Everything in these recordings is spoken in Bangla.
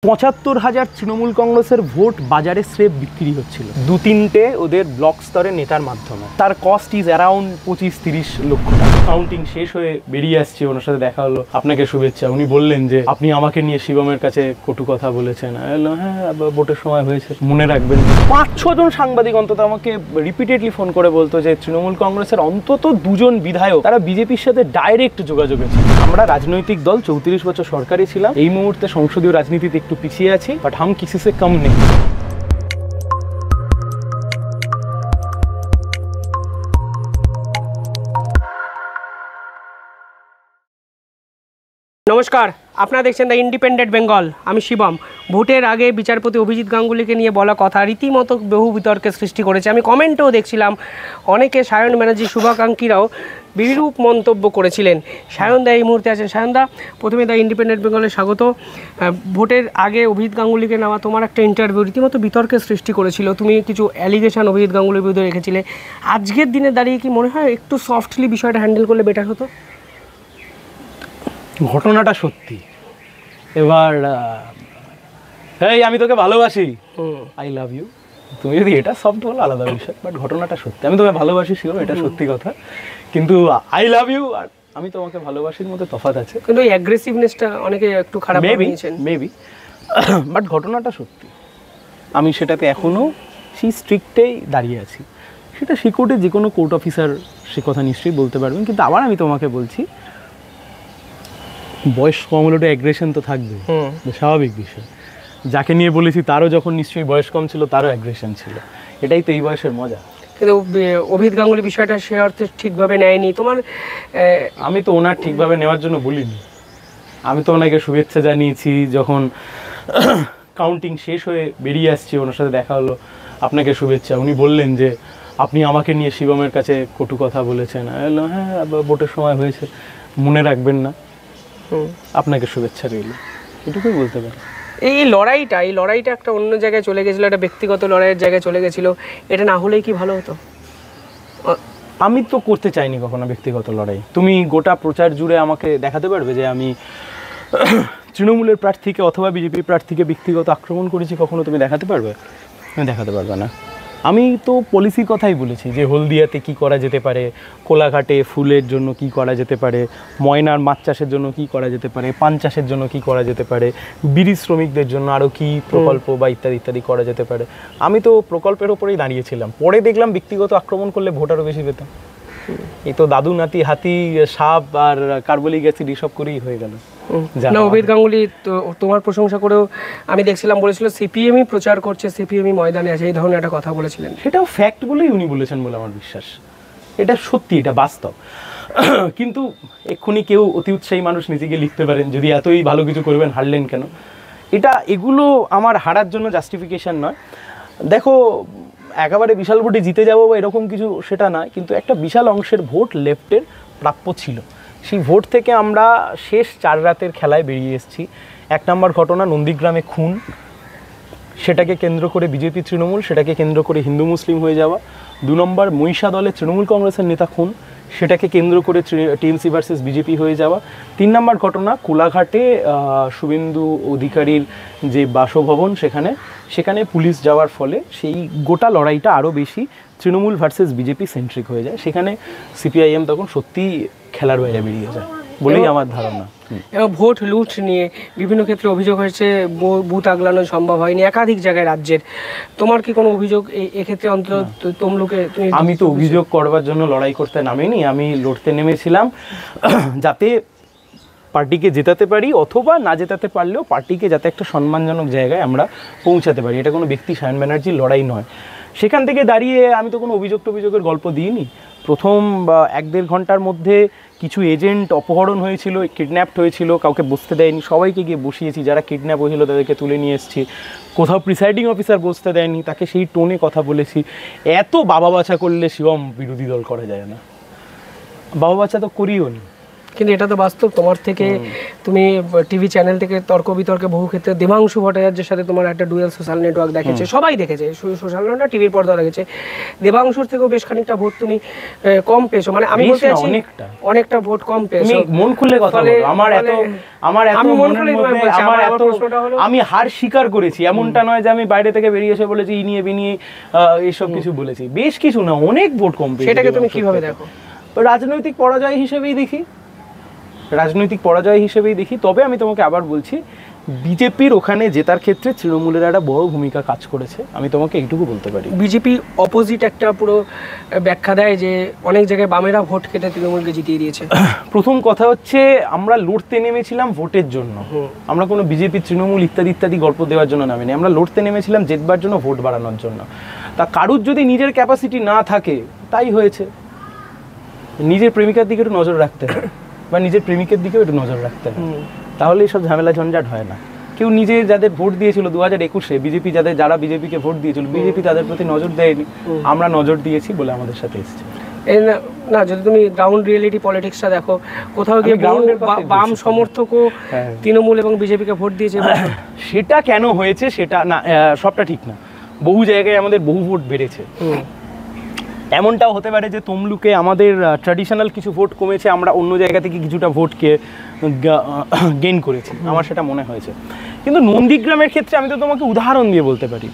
৭৫,০০০ তৃণমূল কংগ্রেসের ভোট বাজারে স্রেফ বিক্রি হচ্ছিল ২-৩টে ওদের ব্লক স্তরে নেতার মাধ্যমে। তার কস্ট ইজ অ্যারাউন্ড ২৫-৩০ লক্ষ টাকা। কাউন্টিং শেষ হয়ে বেরিয়ে আসছে, ওনার সাথে দেখা হলো, আপনাকে শুভেচ্ছা। উনি বললেন যে আপনি আমাকে নিয়ে শিবমের কাছে কটু কথা বলেছেন। হ্যাঁ, ভোটের সময় হয়েছে, মনে রাখবেন। ৫-৬ জন সাংবাদিক অন্তত আমাকে রিপিটেডলি ফোন করে বলতো যে তৃণমূল কংগ্রেসের অন্তত ২জন বিধায়ক তারা বিজেপির সাথে ডাইরেক্ট যোগাযোগ আছে। আমরা রাজনৈতিক দল ৩৪ বছর সরকারে ছিলাম, এই মুহূর্তে সংসদীয় রাজনীতিতে একটু পিছিয়ে আছি, বাট হাম কিসি সে কম নেই। নমস্কার, আপনারা দেখছেন দ্য ইন্ডিপেন্ডেন্ট বেঙ্গল। আমি শিবম। ভোটের আগে বিচারপতি অভিজিৎ গাঙ্গুলিকে নিয়ে বলা কথা রীতিমতো বহু বিতর্কের সৃষ্টি করেছে। আমি কমেন্টেও দেখছিলাম অনেকে সায়ন ব্যানার্জি শুভাকাঙ্ক্ষীরাও বিরূপ মন্তব্য করেছিলেন। সায়নদা এই মুহূর্তে আছেন। সায়নদা, প্রথমে দ্য ইন্ডিপেন্ডেন্ট বেঙ্গলে স্বাগত। ভোটের আগে অভিজিৎ গাঙ্গুলিকে নেওয়া তোমার একটা ইন্টারভিউ রীতিমতো বিতর্কের সৃষ্টি করেছিল। তুমি কিছু অ্যালিগেশন অভিজিৎ গাঙ্গুলির বিরুদ্ধে রেখেছিলে। আজকের দিনে দাঁড়িয়ে কি মনে হয় একটু সফটলি বিষয়টা হ্যান্ডেল করলে বেটার হতো? ঘটনাটা সত্যি। এবার এই আমি তোকে ভালোবাসি, আই লাভ ইউ, তুমি যদি এটা সফট বলো আলাদা বিষয়, বাট ঘটনাটা সত্যি। আমি তোমাকে ভালোবাসি শিওর, এটা সত্যি কথা, কিন্তু আই লাভ ইউ আর আমি তোমাকে ভালোবাসির মধ্যে তফাৎ আছে। কিন্তু এই অ্যাগ্রেসিভনেসটা অনেকে একটু খারাপ নিয়েছেন মেবি, বাট ঘটনাটা সত্যি। আমি সেটাতে এখনও সেই স্ট্রিক্টেই দাঁড়িয়ে আছি। সেটা শিকোর্টে যে কোনো কোর্ট অফিসার সে কথা নিশ্চয়ই বলতে পারবেন, কিন্তু আবার আমি তোমাকে বলছি বয়স কম হলে তো অ্যাগ্রেশন তো থাকবে, স্বাভাবিক বিষয়। যাকে নিয়ে বলেছি তারও যখন নিশ্চয়ই বয়স কম ছিল, তারও অ্যাগ্রেশন ছিল, এটাই তো এই বয়সের মজা। কিন্তু অভিজিৎ গাঙ্গুলি বিষয়টা সে অর্থে ঠিকভাবে নেয়নি। তোমার আমি তো ওনার ঠিকভাবে নেওয়ার জন্য বলিনি, আমি তো ওনাকে শুভেচ্ছা জানিয়েছি। যখন কাউন্টিং শেষ হয়ে বেরিয়ে আসছে, ওনার সাথে দেখা হলো, আপনাকে শুভেচ্ছা। উনি বললেন যে আপনি আমাকে নিয়ে শিবমের কাছে কটু কথা বলেছেন। হ্যাঁ, ভোটের সময় হয়েছে, মনে রাখবেন না, আপনাকে শুভেচ্ছা রইল, এটুকুই বলতে পারি। এই লড়াইটা একটা অন্য জায়গায় চলে গেছিলো, একটা ব্যক্তিগত লড়াইয়ের জায়গায় চলে গেছিলো। এটা না হলেই কি ভালো হতো? আমি তো করতে চাইনি কখনো ব্যক্তিগত লড়াই। তুমি গোটা প্রচার জুড়ে আমাকে দেখাতে পারবে যে আমি তৃণমূলের প্রার্থীকে অথবা বিজেপির প্রার্থীকে ব্যক্তিগত আক্রমণ করেছি? কখনো তুমি দেখাতে পারবে? তুমি দেখাতে পারবে না। আমি তো পলিসির কথাই বলেছি যে হলদিয়াতে কি করা যেতে পারে, কোলাঘাটে ফুলের জন্য কি করা যেতে পারে, ময়নার মাছ চাষের জন্য কি করা যেতে পারে, পান চাষের জন্য কি করা যেতে পারে, বিড়ি শ্রমিকদের জন্য আরও কি প্রকল্প বা ইত্যাদি ইত্যাদি করা যেতে পারে। আমি তো প্রকল্পের ওপরেই দাঁড়িয়েছিলাম। পরে দেখলাম ব্যক্তিগত আক্রমণ করলে ভোট আরও বেশি পেতাম। এই তো দাদু নাতি হাতি সাপ আর কার্বলিক অ্যাসিড এসব করেই হয়ে গেল। না, অভিজিৎ গাঙ্গুলি তো তোমার প্রশংসা করেও আমি দেখছিলাম বলেছিল সিপিএমই প্রচার করছে, সিপিএমই ময়দানে আছে, এই ধরনের একটা কথা বলেছিলেন। সেটাও ফ্যাক্ট বলেই উনি বলেছেন বলে আমার বিশ্বাস। এটা সত্যি, এটা বাস্তব। কিন্তু এক্ষুনি কেউ অতি উৎসাহী মানুষ নিজেকে লিখতে পারেন, যদি এতই ভালো কিছু করবেন হারলেন কেন? এগুলো আমার হারার জন্য জাস্টিফিকেশন নয়। দেখো, একেবারে বিশাল ভোটে জিতে যাবো বা এরকম কিছু সেটা নয়, কিন্তু একটা বিশাল অংশের ভোট লেফটের প্রাপ্য ছিল। সেই ভোট থেকে আমরা শেষ 4 রাতের খেলায় বেরিয়ে এসেছি। 1 নম্বর ঘটনা নন্দীগ্রামে খুন, সেটাকে কেন্দ্র করে বিজেপি তৃণমূল, সেটাকে কেন্দ্র করে হিন্দু মুসলিম হয়ে যাওয়া। 2 নম্বর মহিষা দলে তৃণমূল কংগ্রেসের নেতা খুন, সেটাকে কেন্দ্র করে টিএমসি ভার্সেস বিজেপি হয়ে যাওয়া। 3 নম্বর ঘটনা কোলাঘাটে শুভেন্দু অধিকারীর যে বাসভবন, সেখানে পুলিশ যাওয়ার ফলে সেই গোটা লড়াইটা আরও বেশি তৃণমূল ভার্সেস বিজেপি সেন্ট্রিক হয়ে যায়। সেখানে সিপিআইএম তখন সত্যি খেলার বাইরে বেরিয়ে যায় বলেই আমার ধারণা। এবং ভোট লুট নিয়ে বিভিন্ন ক্ষেত্রে অভিযোগ হয়েছে, বুথ আগলানো সম্ভব হয়নি একাধিক জায়গায় রাজ্যের। তোমার কি কোনো অভিযোগ এক্ষেত্রে অন্তত তমলুকে? আমি তো অভিযোগ করবার জন্য লড়াই করতে নামিনি, আমি লড়তে নেমেছিলাম যাতে পার্টিকে জেতাতে পারি, অথবা না জেতাতে পারলেও পার্টিকে যাতে একটা সম্মানজনক জায়গায় আমরা পৌঁছাতে পারি। এটা কোনো ব্যক্তি সায়ন ব্যানার্জির লড়াই নয়। সেখান থেকে দাঁড়িয়ে আমি তো কোনো অভিযোগের গল্প দিইনি। প্রথম 1-1.5 ঘন্টার মধ্যে কিছু এজেন্ট অপহরণ হয়েছিল, কিডন্যাপড হয়েছিল, কাউকে বসতে দেয়নি, সবাইকে গিয়ে বসিয়েছি। যারা কিডন্যাপ হয়েছিল তাদেরকে তুলে নিয়ে এসেছি। কোথাও প্রিসাইডিং অফিসার বসতে দেয়নি, তাকে সেই টোনে কথা বলেছি। এত বাবা বাছা করলে শিবম বিরোধী দল করা যায় না, বাবা বাছা তো করিও নি। কিন্তু এটা তো বাস্তব। তোমার থেকে তুমি টিভি চ্যানেল থেকে তর্ক বিতর্কে বহু ক্ষেত্রে দেবাংশু ভট্টাচার্যের সাথে তোমার একটা ডুয়েল সোশ্যাল নেটওয়ার্ক দেখেছে, সবাই দেখেছে, শুধু সোশ্যাল নেটওয়ার্ক টিভির পর্দা দেখেছে। দেবাংশুর থেকেও বেশ খানিকটা ভোট তুমি কম পেয়েছো, মানে আমি বলতে চাইছি অনেকটা ভোট কম পেয়েছো। মন খুলে কথা বলো, আমি হার স্বীকার করেছি, এমনটা নয় যে আমি বাইরে থেকে বেরিয়ে এসে বলেছি ই নিয়ে বিনিয়ে এইসব কিছু বলেছি, বেশ কিছু না, অনেক ভোট কম পেয়েছি। সেটাকে তুমি কিভাবে দেখো? রাজনৈতিক পরাজয় হিসেবেই দেখি, রাজনৈতিক পরাজয় হিসেবেই দেখি। তবে আমি তোমাকে আবার বলছি, বিজেপির ওখানে জেতার ক্ষেত্রে তৃণমূলের একটা বড় ভূমিকা কাজ করেছে, আমি তোমাকে এইটুকু বলতে পারি। বিজেপি অপোজিট একটা পুরো ব্যাখ্যা দেয় যে অনেক জায়গায় বামেরা ভোট কেটে তৃণমূলকে জিতিয়ে দিয়েছে। প্রথম কথা হচ্ছে, আমরা লড়তে নেমেছিলাম ভোটের জন্য, আমরা কোনো বিজেপি তৃণমূল ইত্যাদি ইত্যাদি গল্প দেওয়ার জন্য নামিনি, আমরা লড়তে নেমেছিলাম জেতবার জন্য, ভোট বাড়ানোর জন্য। তা কারুর যদি নিজের ক্যাপাসিটি না থাকে, তাই হয়েছে। নিজের প্রেমিকার দিকে একটু নজর রাখতে হয়, বা নিজের প্রেমিকের দিকেও একটু নজর রাখতে হয়, তাহলে এইসব ঝামেলা ঝঞ্ঝাট হয় না। কেউ নিজে যাদের ভোট দিয়েছিল 2021-এ বিজেপি, যারা বিজেপিকে ভোট দিয়েছিল, বিজেপি তাদের প্রতি নজর দেয়নি, আমরা নজর দিয়েছি বলে আমাদের সাথে এসেছে। না, যদি তুমি গ্রাউন্ড রিয়েলিটি পলিটিক্সটা দেখো, কোথাও গিয়ে বাম সমর্থকও তৃণমূল এবং বিজেপিকে ভোট দিয়েছে। সেটা কেন হয়েছে সেটা না, সবটা ঠিক না। বহু জায়গায় আমাদের বহু ভোট বেড়েছে। এমনটাও হতে পারে যে তমলুকে আমাদের ট্র্যাডিশনাল কিছু ভোট কমেছে, আমরা অন্য জায়গা থেকে কিছুটা ভোটকে গেইন করেছি, আমার সেটা মনে হয়েছে। কিন্তু নন্দীগ্রামের ক্ষেত্রে আমি তো তোমাকে উদাহরণ দিয়ে বলতে পারি,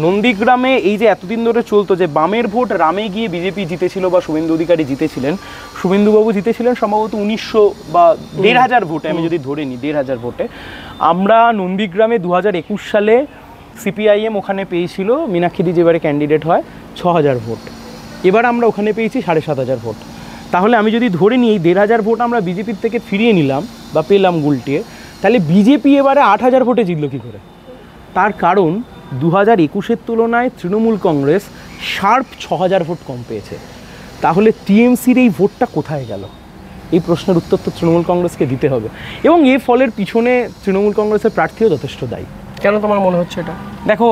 নন্দীগ্রামে এই যে এতদিন ধরে চলতো যে বামের ভোট রামে গিয়ে বিজেপি জিতেছিল বা শুভেন্দু অধিকারী জিতেছিলেন, শুভেন্দুবাবু জিতেছিলেন সম্ভবত 1900 বা 1500 ভোটে, আমি যদি ধরে নিই 1500 ভোটে। আমরা নন্দীগ্রামে 2021 সালে সিপিআইএম ওখানে পেয়েছিল, মীনাক্ষী যেবারে ক্যান্ডিডেট হয়, 6000 ভোট। এবার আমরা ওখানে পেয়েছি 7500 ভোট। তাহলে আমি যদি ধরে নিই এই 1500 ভোট আমরা বিজেপির থেকে ফিরিয়ে নিলাম বা পেলাম গুলটিয়ে, তাহলে বিজেপি এবারে 8000 ভোটে জিতল কী করে? তার কারণ 2021-এর তুলনায় তৃণমূল কংগ্রেস শার্প 6000 ভোট কম পেয়েছে। তাহলে টিএমসির এই ভোটটা কোথায় গেল? এই প্রশ্নের উত্তর তো তৃণমূল কংগ্রেসকে দিতে হবে, এবং এর ফলের পিছনে তৃণমূল কংগ্রেসের প্রার্থীও যথেষ্ট দায়ী। কেন তোমার মনে হচ্ছে এটা? দেখো,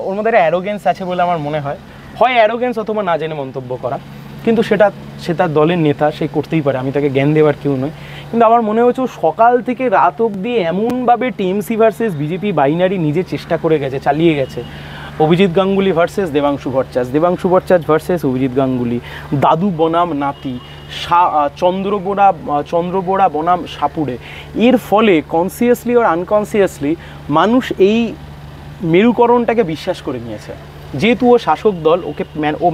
ওর মধ্যে একটা অ্যারোগেন্স আছে বলে আমার মনে হয়, হয় অ্যারোগেন্স অথবা না জেনে মন্তব্য করা, কিন্তু সে তার দলের নেতা, সে করতেই পারে, আমি তাকে জ্ঞান দেওয়ার কেউ নয়। কিন্তু আমার মনে হচ্ছে সকাল থেকে রাত অবধি এমনভাবে টিএমসি ভার্সেস বিজেপি বাইনারি নিজে চেষ্টা করে গেছে, চালিয়ে গেছে। অভিজিৎ গাঙ্গুলি ভার্সেস দেবাংশু ভট্টাচার্য, দেবাংশু ভট্টাচার্য ভার্সেস অভিজিৎ গাঙ্গুলি, দাদু বনাম নাতি, চন্দ্রবোড়া বনাম সাপুড়ে। এর ফলে কনসিয়াসলি আর আনকনসিয়াসলি মানুষ এই মেরুকরণটাকে বিশ্বাস করে নিয়েছে, যেহেতু ও শাসক দল, ওকে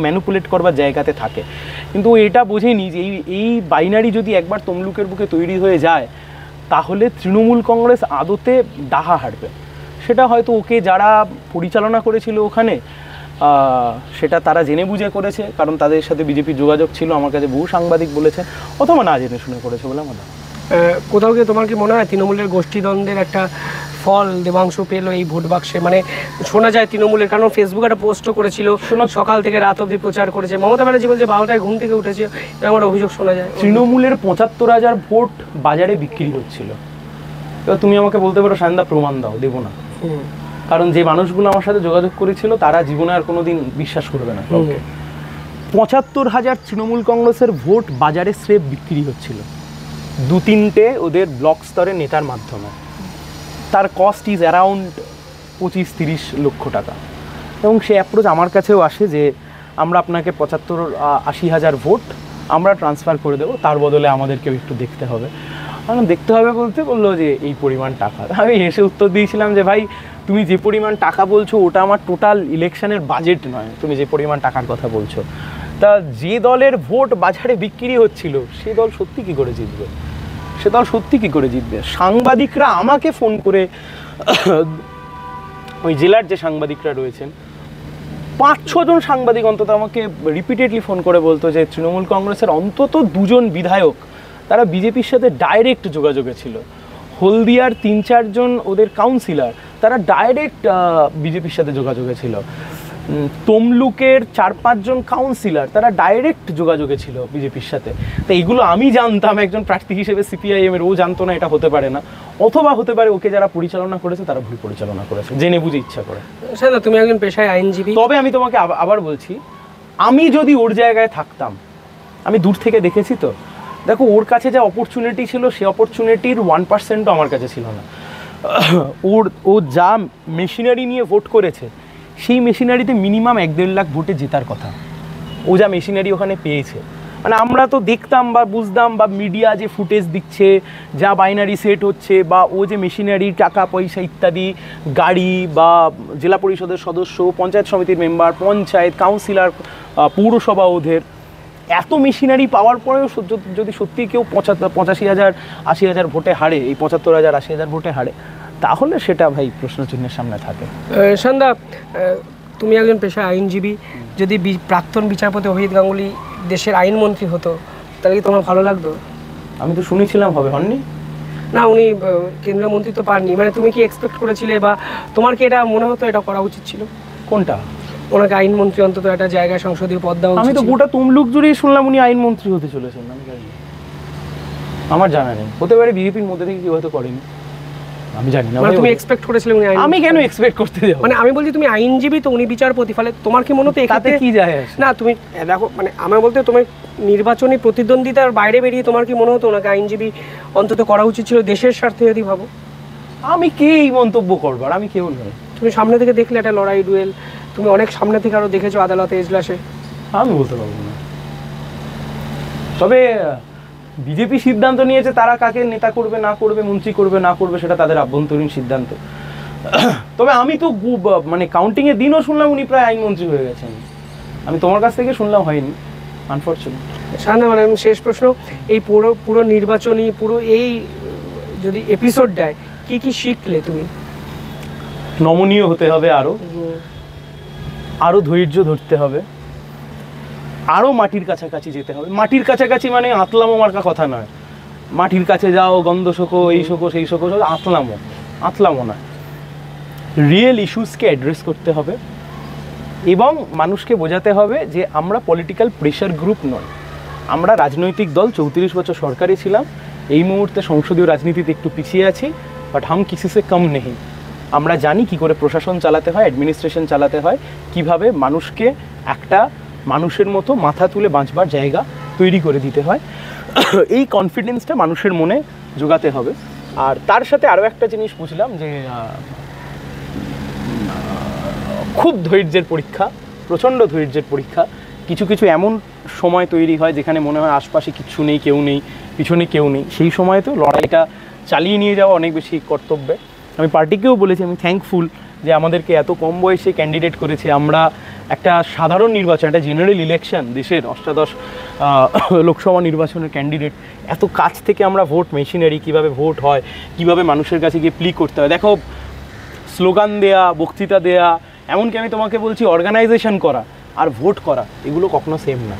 ম্যানুপুলেট করবার জায়গাতে থাকে। কিন্তু ও এটা বোঝেনি যে এই বাইনারি যদি একবার তমলুকের বুকে তৈরি হয়ে যায়, তাহলে তৃণমূল কংগ্রেস আদতে ডাহা হারবে। সেটা হয়তো ওকে যারা পরিচালনা করেছিল ওখানে, সেটা তারা জেনে বুঝে করেছে, কারণ তাদের সাথে বিজেপির যোগাযোগ ছিল, আমার কাছে বহু সাংবাদিক বলেছেন, অথবা না জেনে শুনে করেছে বলে আমার মনে হয়। কোথাও গিয়ে তোমার কি মনে হয় তৃণমূলের গোষ্ঠীদ্বন্দ্বের একটা ফল দেবাংশু পেল এই ভোট বাক্সে? মানে শোনা যায় তৃণমূলের, কারণ ফেসবুকে একটা পোস্টও করেছিল, সকাল থেকে রাত অবধি প্রচার করেছে, মমতা ব্যানার্জি বলছে 12টায় ঘুম থেকে উঠেছে, এরকম অভিযোগ শোনা যায়। তৃণমূলের 75,000 ভোট বাজারে বিক্রি হচ্ছিল। এবার তুমি আমাকে বলতে পারো সায়নদা প্রমাণ দাও, দেবো না, কারণ যে মানুষগুলো আমার সাথে যোগাযোগ করেছিল তারা জীবনে আর কোনোদিন বিশ্বাস করবে না। 75,000 তৃণমূল কংগ্রেসের ভোট বাজারে স্রেফ বিক্রি হচ্ছিল 2-3টে ওদের ব্লক স্তরের নেতার মাধ্যমে। তার কস্ট ইজ অ্যারাউন্ড 25-30 লক্ষ টাকা, এবং সে অ্যাপ্রোচ আমার কাছেও আসে যে আমরা আপনাকে 75-80 ভোট আমরা ট্রান্সফার করে দেবো, তার বদলে আমাদেরকেও একটু দেখতে হবে। কারণ দেখতে হবে বলতে বললো যে এই পরিমাণ টাকা। আমি এসে উত্তর দিয়েছিলাম যে ভাই, তুমি যে পরিমাণ টাকা বলছো ওটা আমার টোটাল ইলেকশনের বাজেট নয়, তুমি যে পরিমাণ টাকার কথা বলছো। তা যে দলের ভোট বাজারে বিক্রি হচ্ছিল সে দল সত্যি কী করে জিতবে? সাংবাদিকরা আমাকে ফোন করে, ওই জেলার যে সাংবাদিকরা রয়েছেন 5-6 জন সাংবাদিক অন্তত আমাকে রিপিটেডলি ফোন করে বলতো যে তৃণমূল কংগ্রেসের অন্তত 2 জন বিধায়ক তারা বিজেপির সাথে ডাইরেক্ট যোগাযোগে ছিল। হলদিয়ার 3-4 জন ওদের কাউন্সিলর তারা ডাইরেক্ট বিজেপির সাথে যোগাযোগে ছিল। তমলুকের 4-5 জন কাউন্সিলর তারা ডাইরেক্ট যোগাযোগে ছিল বিজেপির সাথে। তো এইগুলো আমি জানতাম একজন প্রার্থী হিসেবে সিপিআইএমের, ও জানতো না, এটা হতে পারে না। অথবা হতে পারে ওকে যারা পরিচালনা করেছে তারা ভুল পরিচালনা করেছে, জেনে বুঝে ইচ্ছা করে। স্যার, তুমি একজন পেশায় আইনজীবী, তবে আমি তোমাকে আবার বলছি, আমি যদি ওর জায়গায় থাকতাম, আমি দূর থেকে দেখেছি তো, দেখো ওর কাছে যা অপরচুনিটি ছিল সে অপরচুনিটির 1%ও আমার কাছে ছিল না। ও যা মেশিনারি নিয়ে ভোট করেছে সেই মেশিনারিতে মিনিমাম 1-1.5 লাখ ভোটে জেতার কথা। ও যা মেশিনারি ওখানে পেয়েছে, মানে আমরা তো দেখতাম বা বুঝতাম, বা মিডিয়া যে ফুটেজ দিচ্ছে, যা বাইনারি সেট হচ্ছে, বা ও যে মেশিনারি, টাকা পয়সা ইত্যাদি, গাড়ি বা জেলা পরিষদের সদস্য, পঞ্চায়েত সমিতির মেম্বার, পঞ্চায়েত কাউন্সিলর, পৌরসভা, ওদের এত মেশিনারি পাওয়ার পরেও যদি সত্যি কেউ 85,000 80,000 ভোটে হারে, এই 75,000 80,000 ভোটে হারে, তাহলে সেটা ভাই প্রশ্নচিহ্নের সামনে থাকে। সন্ধ্যা, তুমি একজন পেশা আইনজীবী, যদি প্রাক্তন বিচারপতি অভিজিৎ গাঙ্গুলি দেশের আইনমন্ত্রী হতো তাহলে কি তোমার ভালো লাগতো? আমি তো শুনেছিলাম হবে, হননি না, উনি কেন্দ্রীয় মন্ত্রী তো পাননি, মানে তুমি কি এক্সপেক্ট করেছিলে বা তোমার কি এটা মনে হতো এটা করা উচিত ছিল? কোনটা? ওনাকে আইনমন্ত্রী অন্তত একটা জায়গায় সংসদীয় পদ দেওয়া উচিত। আমি তো গোটা তমলুক জুড়েই শুনলাম উনি আইনমন্ত্রী হতে চলেছেন, আমি জানি না, আমার জানা নেই, হতে পারে বিজেপির মধ্যে থেকে কেউ হয়তো করেনি, আমি জানি না। মানে তুমি এক্সপেক্ট করেছিলে উনি আমি কেন এক্সপেক্ট করতে যাব? মানে আমি বলছি তুমি আইনজীবী তো, উনি বিচারপতি, ফলে তোমার কি মনে হতো তাতে কি যায় আসে? না তুমি দেখো, মানে আমার বলতে তোমার নির্বাচনী প্রতিদ্বন্দ্বিতার বাইরে বেরিয়ে তোমার কি মনে হতো ওনাকে আইনজীবী অন্তত করা উচিত ছিল দেশের স্বার্থে যদি ভাবো? আমি কে এই মন্তব্য করবার? আমি কেউ নই। তুমি সামনে থেকে দেখলে একটা লড়াই ডুয়েল, তুমি অনেক সামনে থেকে আরো দেখেছো আদালতে এজলাসে। আমি বলতে পারবো না, তবে বিজেপি সিদ্ধান্ত নিয়েছে তারা কাকে নেতা করবে না করবে, মন্ত্রী করবে না করবে, সেটা তাদের আভ্যন্তরীণ সিদ্ধান্ত। তবে আমি তো মানে কাউন্টিং এর দিনও শুনলাম উনি প্রায় আইনমন্ত্রী হয়ে গেছেন, আমি তোমার কাছ থেকে শুনলাম হয়নি, আনফরচুনেট। সামনে মানে শেষ প্রশ্ন, এই পুরো নির্বাচনী পুরো এই যদি এপিসোড দেয় কি কি শিখলে তুমি? নমনীয় হতে হবে, আরো ধৈর্য ধরতে হবে, আরো মাটির কাছাকাছি যেতে হবে। মাটির কাছাকাছি মানে আতলামো মার্কা কথা নয়, মাটির কাছে যাও, গন্ধ শোকো, এই শোকো সেই শোকো, আতলামো না, রিয়েল ইস্যুসকে অ্যাড্রেস করতে হবে এবং মানুষকে বোঝাতে হবে যে আমরা পলিটিক্যাল প্রেশার গ্রুপ নয়, আমরা রাজনৈতিক দল, 34 বছর সরকারে ছিলাম, এই মুহূর্তে সংসদীয় রাজনীতিতে একটু পিছিয়ে আছি, বাট হাম কিসি সে কম নেই। আমরা জানি কি করে প্রশাসন চালাতে হয়, অ্যাডমিনিস্ট্রেশন চালাতে হয়, কিভাবে মানুষকে একটা মানুষের মতো মাথা তুলে বাঁচবার জায়গা তৈরি করে দিতে হয়। এই কনফিডেন্সটা মানুষের মনে জোগাতে হবে। আর তার সাথে আরও একটা জিনিস বুঝলাম যে খুব ধৈর্যের পরীক্ষা, প্রচণ্ড ধৈর্যের পরীক্ষা। কিছু কিছু এমন সময় তৈরি হয় যেখানে মনে হয় আশপাশে কিচ্ছু নেই, কেউ নেই, পিছনে কেউ নেই, সেই সময় তো লড়াইটা চালিয়ে নিয়ে যাওয়া অনেক বেশি কর্তব্যে। আমি পার্টিকেও বলেছি আমি থ্যাঙ্কফুল যে আমাদেরকে এত কম বয়সে ক্যান্ডিডেট করেছে। আমরা একটা সাধারণ নির্বাচন, একটা জেনারেল ইলেকশন, দেশের অষ্টাদশ লোকসভা নির্বাচনের ক্যান্ডিডেট, এত কাছ থেকে আমরা ভোট মেশিনারি, কীভাবে ভোট হয়, কীভাবে মানুষের কাছে গিয়ে প্লি করতে হয়, দেখো স্লোগান দেয়া, বক্তৃতা দেয়া, এমনকি আমি তোমাকে বলছি অর্গানাইজেশন করা আর ভোট করা, এগুলো কখনো সেম না।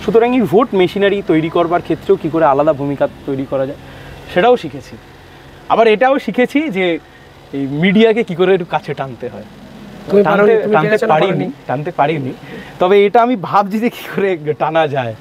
সুতরাং এই ভোট মেশিনারি তৈরি করবার ক্ষেত্রেও কী করে আলাদা ভূমিকা তৈরি করা যায় সেটাও শিখেছি। আবার এটাও শিখেছি যে এই মিডিয়াকে কী করে একটু কাছে টানতে হয়। টানতে পারিনি, তবে এটা আমি ভাবছি যে কী করে টানা যায়।